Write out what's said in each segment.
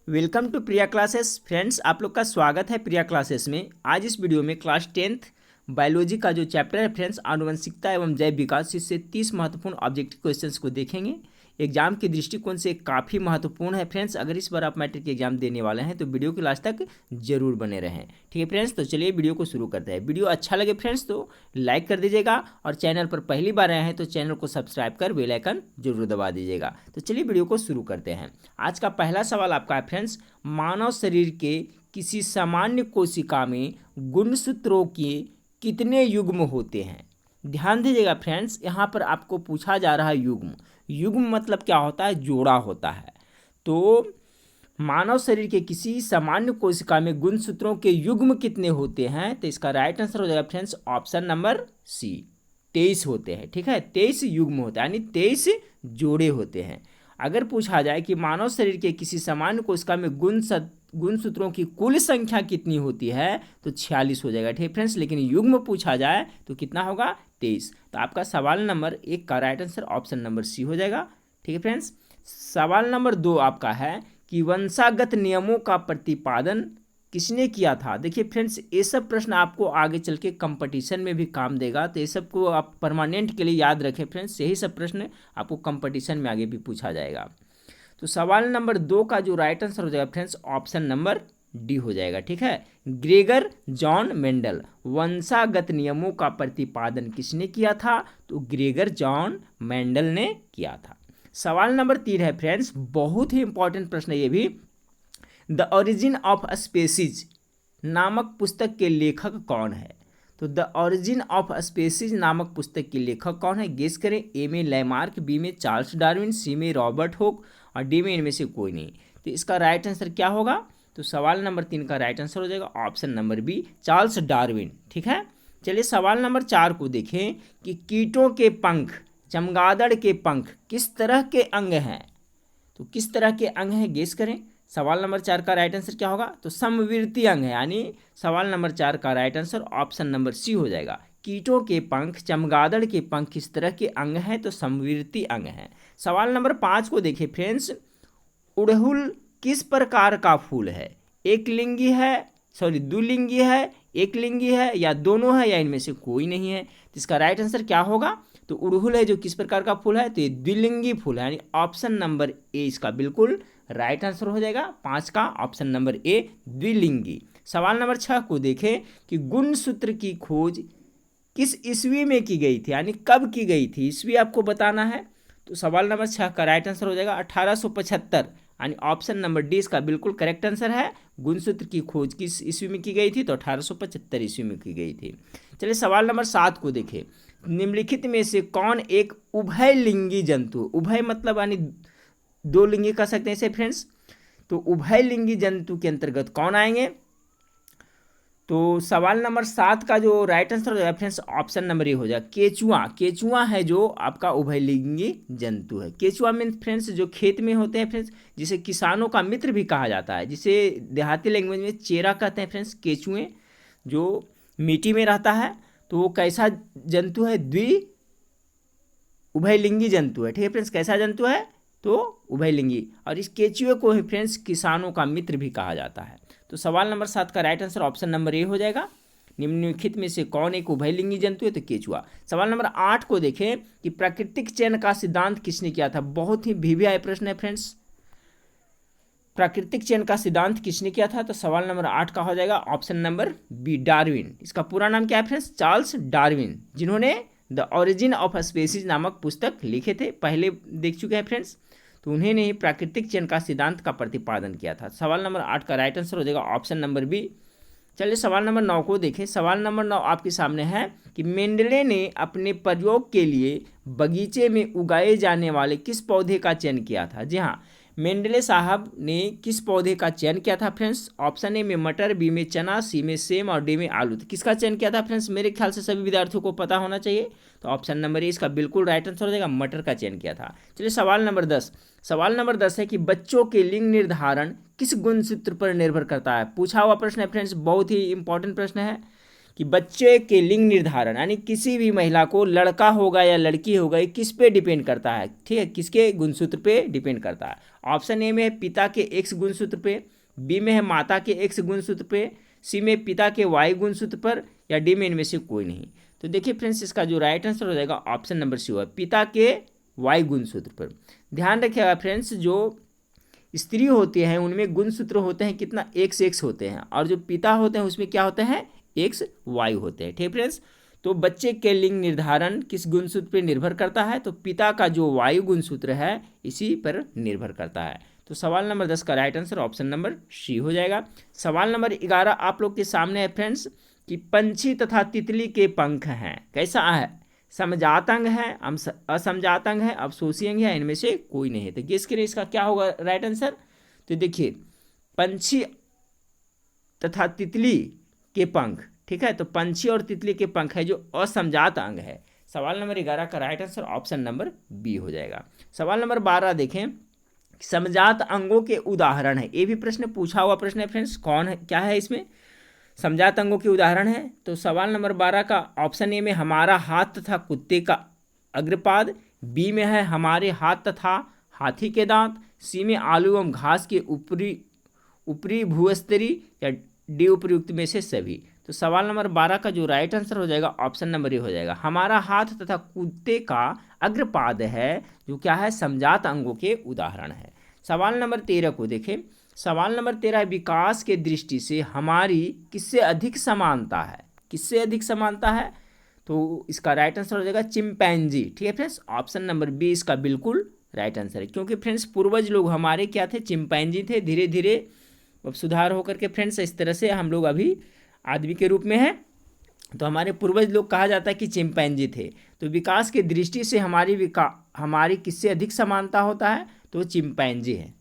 Welcome to Priya classes. Friends, आप लोग का स्वागत है प्रिया क्लासेस में। आज इस वीडियो में क्लास 10th बायोलॉजी का जो चैप्टर है फ्रेंड्स, आनुवंशिकता एवं जैव विकास, इससे 30 महत्वपूर्ण ऑब्जेक्टिव क्वेश्चंस को देखेंगे। एग्जाम के दृष्टिकोण से काफ़ी महत्वपूर्ण है फ्रेंड्स। अगर इस बार आप मैट्रिक एग्जाम देने वाले हैं तो वीडियो के लास्ट तक जरूर बने रहें। ठीक है फ्रेंड्स, तो चलिए वीडियो को शुरू करते हैं। वीडियो अच्छा लगे फ्रेंड्स तो लाइक कर दीजिएगा, और चैनल पर पहली बार आए हैं तो चैनल को सब्सक्राइब कर बेल आइकन जरूर दबा दीजिएगा। तो चलिए वीडियो को शुरू करते हैं। आज का पहला सवाल आपका है फ्रेंड्स, मानव शरीर के किसी सामान्य कोशिका में गुणसूत्रों के कितने युग्म होते हैं। ध्यान दीजिएगा फ्रेंड्स, यहाँ पर आपको पूछा जा रहा है युग्म। युग्म मतलब क्या होता है? जोड़ा होता है। तो मानव शरीर के किसी सामान्य कोशिका में गुणसूत्रों के युग्म कितने होते हैं? तो इसका राइट आंसर हो जाएगा फ्रेंड्स ऑप्शन नंबर सी, 23 होते हैं। ठीक है, 23 युग्म होते हैं, यानी 23 जोड़े होते हैं। अगर पूछा जाए कि मानव शरीर के किसी सामान्य कोशिका में गुणसूत्रों की कुल संख्या कितनी होती है, तो 46 हो जाएगा। ठीक फ्रेंड्स, लेकिन युग्म पूछा जाए तो कितना होगा? 23। तो आपका सवाल नंबर 1 का right answer option number C हो जाएगा। ठीक है फ्रेंड्स, सवाल नंबर 2 आपका है कि वंशागत नियमों का प्रतिपादन किसने किया था। देखिए फ्रेंड्स, ये सब प्रश्न आपको आगे चल के कंपटीशन में भी काम देगा, तो ये सब को आप परमानेंट के लिए याद रखें फ्रेंड्स। यही सब प्रश्न आपको कंपटीशन में आगे भी पूछा जाएगा। तो सवाल नंबर 2 का जो राइट आंसर हो जाएगा फ्रेंड्स ऑप्शन नंबर डी हो जाएगा। ठीक है, ग्रेगर जॉन मेंडल, वंशागत नियमों का प्रतिपादन किसने किया था? तो ग्रेगर जॉन मेंडल ने किया था। सवाल नंबर 3 है फ्रेंड्स, बहुत ही इंपॉर्टेंट प्रश्न है ये भी। द ओरिजिन ऑफ स्पेसीज नामक पुस्तक के लेखक कौन है? तो द ओरिजिन ऑफ स्पेसीज नामक पुस्तक के लेखक कौन है? गेस करें। ए में लैमार्क, बी में चार्ल्स डार्विन, सी में रॉबर्ट हुक, और डी में इनमें से कोई नहीं। तो इसका राइट आंसर क्या होगा? तो सवाल नंबर 3 का राइट आंसर हो जाएगा option number B, Charles Darwin. ठीक है, चलिए सवाल नंबर 4 को देखें कि कीटों के पंख, चमगादड़ के पंख किस तरह के अंग हैं? तो किस तरह के अंग हैं, गेस करें। सवाल नंबर 4 का राइट आंसर क्या होगा? तो समवर्ती अंग है, यानी सवाल नंबर 4 का right answer option number C हो जाएगा। कीटों के पंख, चमगादड़ के पंख किस तरह के अंग हैं? तो समवर्ती अंग हैं। सवाल नंबर 5 को देखिए फ्रेंड्स, उड़हुल किस प्रकार का फूल है? एक लिंगी है, द्विलिंगी है, एक लिंगी है, या दोनों है, या इनमें से कोई नहीं है। तो इसका राइट आंसर क्या होगा? तो उड़हुल है जो किस प्रकार का फूल है? तो ये द्विलिंगी फूल है, यानी ऑप्शन नंबर ए इसका बिल्कुल राइट आंसर हो जाएगा। 5 का ऑप्शन नंबर ए, द्विलिंगी। सवाल नंबर 6 को देखें कि गुणसूत्र की खोज किस ईस्वी में की गई थी, यानी कब की गई थी, ईस्वी आपको बताना है। तो सवाल नंबर 6 का राइट आंसर हो जाएगा 1875, यानी ऑप्शन नंबर डी इसका बिल्कुल करेक्ट आंसर है। गुणसूत्र की खोज किस ईस्वी में की गई थी? तो 1875 ईस्वी में की गई थी। चलिए सवाल नंबर 7 को देखें, निम्नलिखित में से कौन एक उभयलिंगी जंतु, उभय मतलब यानी दो लिंगी कह सकते हैं इसे फ्रेंड्स, तो उभयलिंगी जंतु के अंतर्गत कौन आएंगे? तो सवाल नंबर 7 का जो राइट आंसर हो जाएगा फ्रेंड्स ऑप्शन नंबर ए हो जाएगा, केचुआ। केचुआ है जो आपका उभयलिंगी जंतु है। केचुआ मीन फ्रेंड्स जो खेत में होते हैं फ्रेंड्स, जिसे किसानों का मित्र भी कहा जाता है, जिसे देहाती लैंग्वेज में चेरा कहते हैं फ्रेंड्स। केचुए जो मिट्टी में रहता है, तो वो कैसा जंतु है? उभयलिंगी जंतु है। ठीक है फ्रेंड्स, कैसा जंतु है? तो उभयलिंगी। और इस केचुए को ही फ्रेंड्स किसानों का मित्र भी कहा जाता है। तो सवाल नंबर 7 का right answer option number A हो जाएगा। निम्नलिखित में से कौन एक उभयलिंगी जंतु है? तो केचुआ। सवाल नंबर 8 को देखें कि प्राकृतिक चयन का सिद्धांत किसने किया था। बहुत ही वीवीआई प्रश्न है फ्रेंड्स, प्राकृतिक चयन का सिद्धांत किसने किया था? तो सवाल नंबर 8 का हो जाएगा ऑप्शन नंबर बी, डार्विन। इसका पूरा नाम क्या है फ्रेंड्स? चार्ल्स डार्विन, जिन्होंने द ओरिजिन ऑफ स्पेसीज नामक पुस्तक लिखे थे, पहले देख चुके हैं फ्रेंड्स। तो उन्होंने ही प्राकृतिक चयन का सिद्धांत का प्रतिपादन किया था। सवाल नंबर 8 का राइट आंसर हो जाएगा ऑप्शन नंबर बी। चलिए सवाल नंबर 9 को देखें। सवाल नंबर 9 आपके सामने है कि मेंडले ने अपने प्रयोग के लिए बगीचे में उगाए जाने वाले किस पौधे का चयन किया था। जी हाँ, मेंडले साहब ने किस पौधे का चयन किया था फ्रेंड्स? ऑप्शन ए में मटर, बी में चना, सी में सेम, और डी में आलू। तो किसका चयन किया था फ्रेंड्स? मेरे ख्याल से सभी विद्यार्थियों को पता होना चाहिए। तो ऑप्शन नंबर ए इसका बिल्कुल राइट आंसर हो जाएगा, मटर का चयन किया था। चलिए सवाल नंबर 10। सवाल नंबर 10 है कि बच्चों के लिंग निर्धारण किस गुणसूत्र पर निर्भर करता है। पूछा हुआ प्रश्न है फ्रेंड्स, बहुत ही इंपॉर्टेंट प्रश्न है कि बच्चे के लिंग निर्धारण, यानी किसी भी महिला को लड़का होगा या लड़की होगा, ये किस पे डिपेंड करता है? ठीक है, किसके गुणसूत्र पे डिपेंड करता है? ऑप्शन ए में है पिता के एक्स गुणसूत्र पे, बी में है माता के एक्स गुणसूत्र पे, सी में पिता के वाई गुणसूत्र पर, या डी में इनमें से कोई नहीं। तो देखिए फ्रेंड्स, इसका जो राइट आंसर हो जाएगा ऑप्शन नंबर सी होगा, पिता के वाई गुणसूत्र पर। ध्यान रखिएगा फ्रेंड्स, जो स्त्री होती हैं उनमें गुणसूत्र होते हैं कितना, एक्स एक्स होते हैं, और जो पिता होते हैं उसमें क्या होते हैं, एक्स वाई होते हैं। ठीक फ्रेंड्स, तो बच्चे के लिंग निर्धारण किस गुणसूत्र पर निर्भर करता है, तो पिता का जो वायु गुणसूत्र है इसी पर निर्भर करता है। तो सवाल नंबर 10 का right answer option number C हो जाएगा। सवाल नंबर 11 आप लोग के सामने है फ्रेंड्स कि पंछी तथा तितली के पंख हैं, कैसा है, समजात अंग है, असमजात अंग है, अवशोषी अंग है, इनमें से कोई नहीं है। तो गेस करिए इसका क्या होगा राइट आंसर। तो देखिए पंछी तथा तितली के पंख, ठीक है, तो पंछी और तितली के पंख है जो असमजात अंग है। सवाल नंबर 11 का right answer option number B हो जाएगा। सवाल नंबर 12 देखें, समजात अंगों के उदाहरण है, ये भी प्रश्न पूछा हुआ प्रश्न है फ्रेंड्स, कौन है, क्या है इसमें समजात अंगों के उदाहरण है। तो सवाल नंबर 12 का ऑप्शन ए में हमारा हाथ तथा कुत्ते का अग्रपाद, बी में है हमारे हाथ तथा हाथी के दांत, सी में आलू एवं घास के ऊपरी भूस्तरी, या डी उपयुक्त में से सभी। तो सवाल नंबर 12 का जो राइट आंसर हो जाएगा ऑप्शन नंबर ए हो जाएगा, हमारा हाथ तथा कुत्ते का अग्रपाद है, जो क्या है, समजात अंगों के उदाहरण है। सवाल नंबर 13 को देखें। सवाल नंबर 13, विकास के दृष्टि से हमारी किससे अधिक समानता है, किससे अधिक समानता है, तो इसका राइट आंसर हो जाएगा चिंपैंजी। ठीक है फ्रेंड्स, ऑप्शन नंबर बी इसका बिल्कुल राइट आंसर है, क्योंकि फ्रेंड्स पूर्वज लोग हमारे क्या थे, चिंपैंजी थे। धीरे धीरे अब सुधार होकर के फ्रेंड्स इस तरह से हम लोग अभी आदमी के रूप में हैं, तो हमारे पूर्वज लोग कहा जाता है कि चिंपैंजी थे। तो विकास की दृष्टि से हमारी किससे अधिक समानता होता है, तो चिंपैंजी है।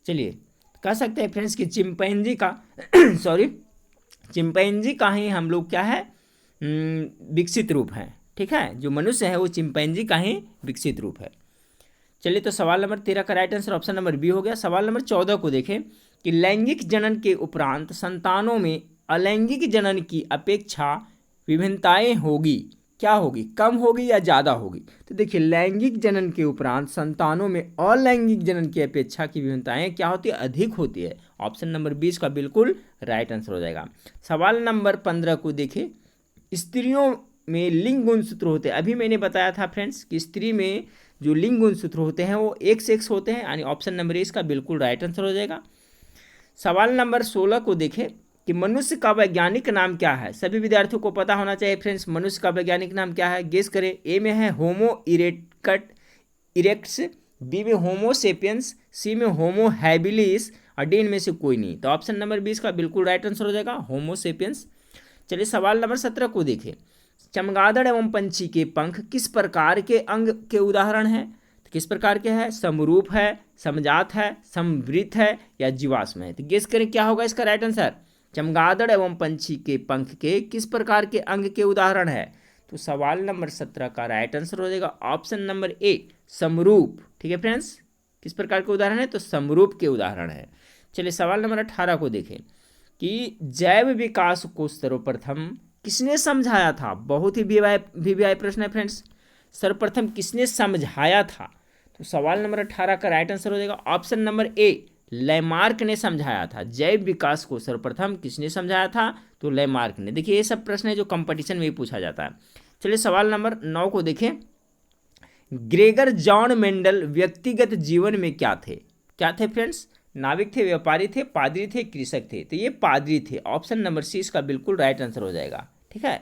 चलिए कह सकते हैं फ्रेंड्स कि चिंपैंजी का चिंपैंजी का ही हम लोग क्या है, विकसित रूप है। ठीक है, जो मनुष्य है वो चिंपैंजी का ही विकसित रूप है। चलिए, तो सवाल नंबर 13 का right answer option number B हो गया। सवाल नंबर 14 को देखें कि लैंगिक जनन के उपरांत संतानों में अलैंगिक जनन की अपेक्षा विभिन्नताएं होगी, क्या होगी, कम होगी या ज़्यादा होगी। तो देखिए लैंगिक जनन के उपरांत संतानों में अलैंगिक जनन की अपेक्षा की विभिन्नताएं क्या होती है, अधिक होती है। ऑप्शन नंबर 20 का बिल्कुल राइट आंसर हो जाएगा। सवाल नंबर 15 को देखिए, स्त्रियों में लिंग गुणसूत्र होते हैं। अभी मैंने बताया था फ्रेंड्स कि स्त्री में जो लिंग गुणसूत्र होते हैं वो एक्स एक्स होते हैं, यानी ऑप्शन नंबर ए इसका बिल्कुल राइट आंसर हो जाएगा। सवाल नंबर 16 को देखें कि मनुष्य का वैज्ञानिक नाम क्या है। सभी विद्यार्थियों को पता होना चाहिए फ्रेंड्स, मनुष्य का वैज्ञानिक नाम क्या है, गेस करें। ए में है होमो इरेक्ट्स, बी में होमो सेपियंस, सी में होमो हैबिलिस, और डी इनमें से कोई नहीं। तो ऑप्शन नंबर 20 का बिल्कुल राइट आंसर हो जाएगा होमो सेपियंस। चलिए सवाल नंबर 17 को देखें, चमगादड़ एवं पंछी के पंख किस प्रकार के अंग के उदाहरण हैं। तो किस प्रकार के हैं, समरूप है, समजात है, समवृत्त है, या जीवाश्म है। तो गेस करें क्या होगा इसका राइट आंसर। चमगादड़ एवं पंछी के पंख के किस प्रकार के अंग के उदाहरण है। तो सवाल नंबर 17 का राइट आंसर हो जाएगा ऑप्शन नंबर ए, समरूप। ठीक है फ्रेंड्स, किस प्रकार के उदाहरण है, तो समरूप के उदाहरण है। चलिए सवाल नंबर 18 को देखें कि जैव विकास को सर्वप्रथम किसने समझाया था। बहुत ही वीवीआई प्रश्न है फ्रेंड्स, सर्वप्रथम किसने समझाया था। तो सवाल नंबर 18 का राइट आंसर हो जाएगा ऑप्शन नंबर ए, लैमार्क ने समझाया था। जैव विकास को सर्वप्रथम किसने समझाया था, तो लैमार्क ने। देखिए ये सब प्रश्न है जो कंपटीशन में भी पूछा जाता है। चलिए सवाल नंबर 9 को देखें, ग्रेगर जॉन मेंडल व्यक्तिगत जीवन में क्या थे फ्रेंड्स, नाविक थे, व्यापारी थे, पादरी थे, कृषक थे। तो ये पादरी थे, ऑप्शन नंबर सी इसका बिल्कुल राइट आंसर हो जाएगा। ठीक है,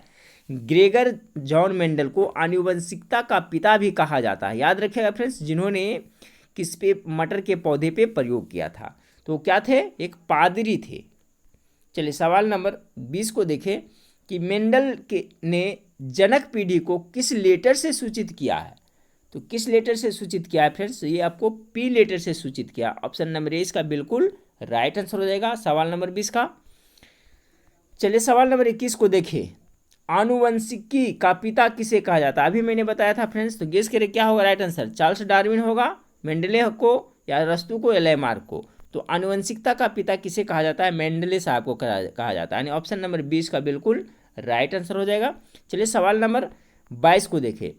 ग्रेगर जॉन मेंडल को आनुवंशिकता का पिता भी कहा जाता है। याद रखिएगा फ्रेंड्स, जिन्होंने किस पे, मटर के पौधे पे प्रयोग किया था। तो क्या थे, एक पादरी थे। चलिए सवाल नंबर 20 को देखें कि मेंडल ने जनक पीढ़ी को किस लेटर से सूचित किया है। तो किस लेटर से सूचित किया है फ्रेंड्स, ये आपको पी लेटर से सूचित किया। ऑप्शन नंबर ए इसका बिल्कुल राइट आंसर हो जाएगा सवाल नंबर 20 का। चलिए सवाल नंबर 21 को देखें, आनुवंशिकी का पिता किसे कहा जाता है। अभी मैंने बताया था फ्रेंड्स, तो गेस करें क्या होगा राइट आंसर। चार्ल्स डार्विन होगा, मेंडले को, या रस्तु को, या लैमार्क को। तो आनुवंशिकता का पिता किसे कहा जाता है, मेंडले साहब को कहा जाता है, यानी ऑप्शन नंबर 20 का बिल्कुल राइट आंसर हो जाएगा। चलिए सवाल नंबर 22 को देखें।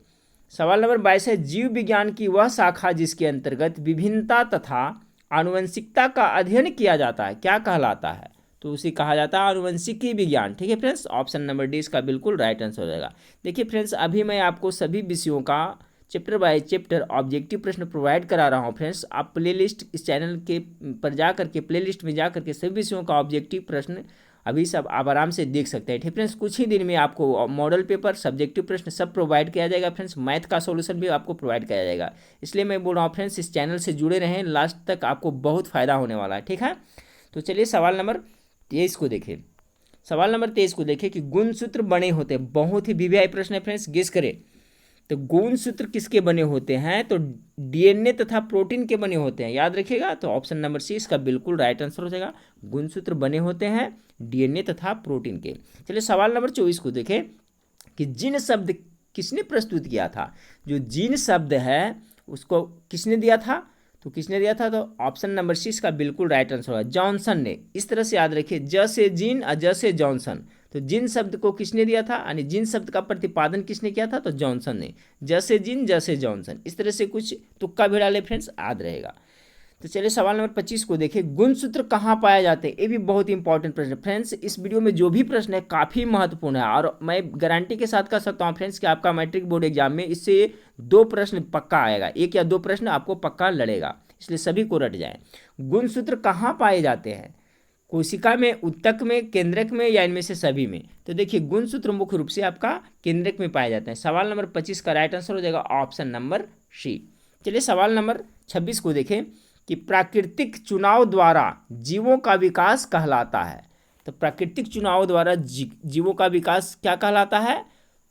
सवाल नंबर 22 है, जीव विज्ञान की वह शाखा जिसके अंतर्गत विभिन्नता तथा आनुवंशिकता का अध्ययन किया जाता है क्या कहलाता है? तो उसे कहा जाता है आनुवंशिकी विज्ञान। ठीक है फ्रेंड्स, ऑप्शन नंबर डी इसका बिल्कुल राइट आंसर हो जाएगा। देखिए फ्रेंड्स, अभी मैं आपको सभी विषयों का चैप्टर बाय चैप्टर ऑब्जेक्टिव प्रश्न प्रोवाइड करा रहा हूँ फ्रेंड्स। आप प्लेलिस्ट इस चैनल के पर जा करके प्लेलिस्ट में जा करके सभी विषयों का ऑब्जेक्टिव प्रश्न अभी सब आप आराम से देख सकते हैं। ठीक फ्रेंड्स, कुछ ही दिन में आपको मॉडल पेपर, सब्जेक्टिव प्रश्न सब प्रोवाइड किया जाएगा फ्रेंड्स। मैथ का सॉल्यूशन भी आपको प्रोवाइड किया जाएगा। इसलिए मैं बोल रहा हूँ फ्रेंड्स, इस चैनल से जुड़े रहें, लास्ट तक आपको बहुत फायदा होने वाला है। ठीक है, तो चलिए सवाल नंबर 23 को देखें। सवाल नंबर 23 को देखें कि गुणसूत्र बने होते हैं। बहुत ही वीवीआई प्रश्न है फ्रेंड्स, गेस करें। तो गुणसूत्र किसके बने होते हैं? तो डीएनए तथा प्रोटीन के बने होते हैं, याद रखिएगा। तो ऑप्शन नंबर सी इसका बिल्कुल राइट आंसर हो जाएगा। गुणसूत्र बने होते हैं डीएनए तथा प्रोटीन के। चलिए सवाल नंबर 24 को देखें कि जीन शब्द किसने प्रस्तुत किया था? जो जीन शब्द है उसको किसने दिया था? तो किसने दिया था? तो ऑप्शन नंबर सी इसका बिल्कुल राइट आंसर होगा, जॉनसन ने। इस तरह से याद रखिए, ज से जीन और ज से जॉनसन। तो जिन शब्द को किसने दिया था, यानी जिन शब्द का प्रतिपादन किसने किया था? तो जॉनसन ने। ज से जिन, ज से जॉनसन, इस तरह से कुछ तुक्का भी डाले फ्रेंड्स, याद रहेगा। तो चलिए सवाल नंबर 25 को देखिए, गुणसूत्र कहाँ पाए जाते हैं? ये भी बहुत इंपॉर्टेंट प्रश्न है फ्रेंड्स। इस वीडियो में जो भी प्रश्न है काफ़ी महत्वपूर्ण है और मैं गारंटी के साथ कह सकता हूँ फ्रेंड्स कि आपका मैट्रिक बोर्ड एग्जाम में इससे 2 प्रश्न पक्का आएगा, 1 या 2 प्रश्न आपको पक्का लड़ेगा, इसलिए सभी को रट जाएं। गुणसूत्र कहाँ पाए जाते हैं? कोशिका में, उत्तक में, केंद्रक में, या इनमें से सभी में? तो देखिए गुणसूत्र मुख्य रूप से आपका केंद्रक में पाए जाते हैं। सवाल नंबर 25 का राइट आंसर हो जाएगा ऑप्शन नंबर सी। चलिए सवाल नंबर 26 को देखें कि प्राकृतिक चुनाव द्वारा जीवों का विकास कहलाता है। तो प्राकृतिक चुनाव द्वारा जीवों का विकास क्या कहलाता है?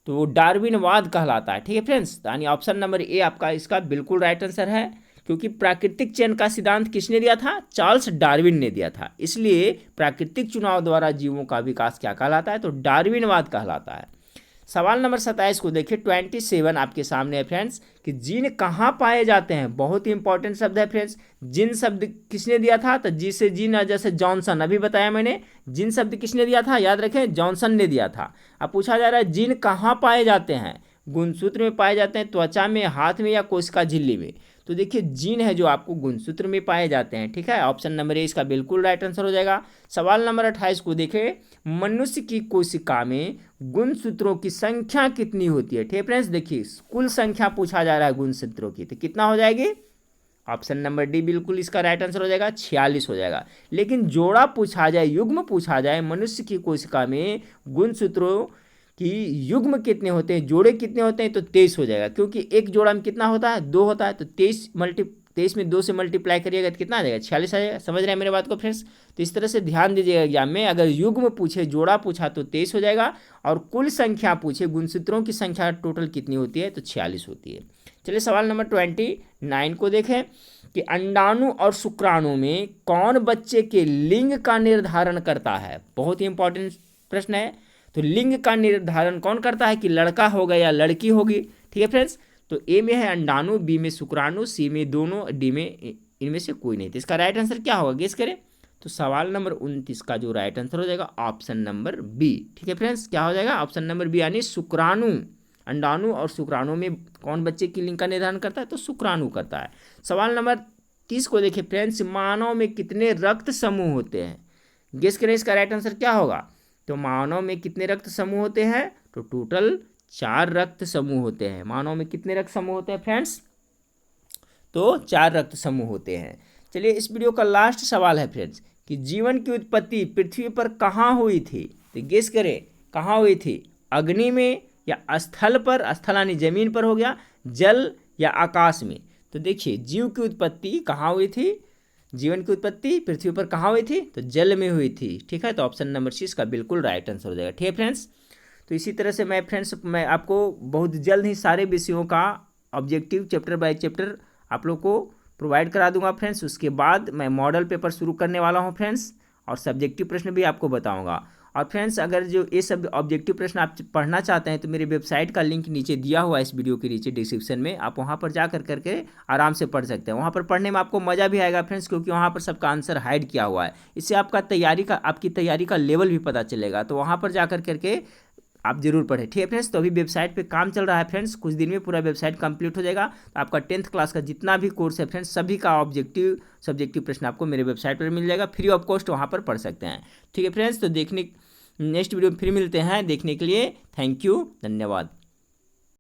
तो डार्विनवाद कहलाता है। ठीक है फ्रेंड्स, यानी ऑप्शन नंबर ए आपका इसका बिल्कुल राइट आंसर है, क्योंकि प्राकृतिक चयन का सिद्धांत किसने दिया था? चार्ल्स डार्विन ने दिया था। इसलिए प्राकृतिक चुनाव द्वारा जीवों का विकास क्या कहलाता है? तो डार्विनवाद कहलाता है। सवाल नंबर 27 को देखिए, 27 आपके सामने है फ्रेंड्स कि जीन कहाँ पाए जाते हैं? बहुत ही इंपॉर्टेंट शब्द है फ्रेंड्स। जिन शब्द किसने दिया था? तो जी से जीन, जैसे जॉनसन, अभी बताया मैंने। जिन शब्द किसने दिया था? याद रखें, जॉनसन ने दिया था। अब पूछा जा रहा है जीन कहाँ पाए जाते हैं? गुणसूत्र में पाए जाते हैं, त्वचा में, हाथ में, या कोशिका झिल्ली में? तो देखिए जीन है जो आपको गुणसूत्र में पाए जाते हैं। ठीक है, ऑप्शन नंबर ए इसका बिल्कुल राइट आंसर हो जाएगा। सवाल नंबर 28 को देखें, मनुष्य की कोशिका में गुणसूत्रों की संख्या कितनी होती है? ठीक है फ्रेंड्स, देखिए कुल संख्या पूछा जा रहा है गुणसूत्रों की, तो कितना हो जाएगी? ऑप्शन नंबर डी बिल्कुल इसका राइट आंसर हो जाएगा, 46 हो जाएगा। लेकिन जोड़ा पूछा जाए, युग्म पूछा जाए, मनुष्य की कोशिका में गुणसूत्रों कि युग्म कितने होते हैं, जोड़े कितने होते हैं, तो 23 हो जाएगा, क्योंकि एक जोड़ा में कितना होता है? 2 होता है। तो 23 में 2 से मल्टीप्लाई करिएगा तो कितना आ जाएगा? 46 आ जाएगा। समझ रहे हैं मेरे बात को फ्रेंड्स? तो इस तरह से ध्यान दीजिएगा, एग्जाम में अगर युग्म पूछे, जोड़ा पूछा तो 23 हो जाएगा, और कुल संख्या पूछे, गुणसूत्रों की संख्या टोटल कितनी होती है? तो 46 होती है। चलिए सवाल नंबर 29 को देखें कि अंडाणु और शुक्राणु में कौन बच्चे के लिंग का निर्धारण करता है? बहुत ही इंपॉर्टेंट प्रश्न है। तो लिंग का निर्धारण कौन करता है कि लड़का होगा या लड़की होगी? ठीक है फ्रेंड्स, तो ए में है अंडाणु, बी में शुक्राणु, सी में दोनों, डी में इनमें से कोई नहीं। तो इसका राइट आंसर क्या होगा, गेस करें? तो सवाल नंबर 29 का जो राइट आंसर हो जाएगा ऑप्शन नंबर बी। ठीक है फ्रेंड्स, क्या हो जाएगा? ऑप्शन नंबर बी, यानी शुक्राणु। अंडाणु और शुक्राणु में कौन बच्चे की लिंग का निर्धारण करता है? तो शुक्राणु करता है। सवाल नंबर 30 को देखिए फ्रेंड्स, मानव में कितने रक्त समूह होते हैं? गेस करें इसका राइट आंसर क्या होगा? तो मानव में कितने रक्त समूह होते हैं? तो टोटल 4 रक्त समूह होते हैं। मानव में कितने रक्त समूह होते हैं फ्रेंड्स? तो 4 रक्त समूह होते हैं। चलिए इस वीडियो का लास्ट सवाल है फ्रेंड्स कि जीवन की उत्पत्ति पृथ्वी पर कहाँ हुई थी? तो गेस करें कहाँ हुई थी? अग्नि में, या स्थल पर, स्थल यानी जमीन पर हो गया, जल या आकाश में? तो देखिए जीव की उत्पत्ति कहाँ हुई थी? जीवन की उत्पत्ति पृथ्वी पर कहाँ हुई थी? तो जल में हुई थी। ठीक है, तो ऑप्शन नंबर सी इसका बिल्कुल राइट आंसर हो जाएगा। ठीक है फ्रेंड्स, तो इसी तरह से मैं आपको बहुत जल्द ही सारे विषयों का ऑब्जेक्टिव चैप्टर बाय चैप्टर आप लोग को प्रोवाइड करा दूंगा फ्रेंड्स। उसके बाद मैं मॉडल पेपर शुरू करने वाला हूँ फ्रेंड्स, और सब्जेक्टिव प्रश्न भी आपको बताऊँगा। और फ्रेंड्स अगर जो ये सब ऑब्जेक्टिव प्रश्न आप पढ़ना चाहते हैं तो मेरी वेबसाइट का लिंक नीचे दिया हुआ है इस वीडियो के नीचे डिस्क्रिप्शन में, आप वहाँ पर जा करके आराम से पढ़ सकते हैं। वहाँ पर पढ़ने में आपको मज़ा भी आएगा फ्रेंड्स, क्योंकि वहाँ पर सबका आंसर हाइड किया हुआ है। इससे आपकी तैयारी का लेवल भी पता चलेगा। तो वहाँ पर जा करके आप जरूर पढ़ें, ठीक है फ्रेंड्स। तो अभी वेबसाइट पे काम चल रहा है फ्रेंड्स, कुछ दिन में पूरा वेबसाइट कंप्लीट हो जाएगा। तो आपका 10th क्लास का जितना भी कोर्स है फ्रेंड्स, सभी का ऑब्जेक्टिव सब्जेक्टिव प्रश्न आपको मेरे वेबसाइट पर मिल जाएगा, फ्री ऑफ कॉस्ट वहाँ पर पढ़ सकते हैं, ठीक है फ्रेंड्स। तो नेक्स्ट वीडियो में फिर मिलते हैं, देखने के लिए थैंक यू, धन्यवाद।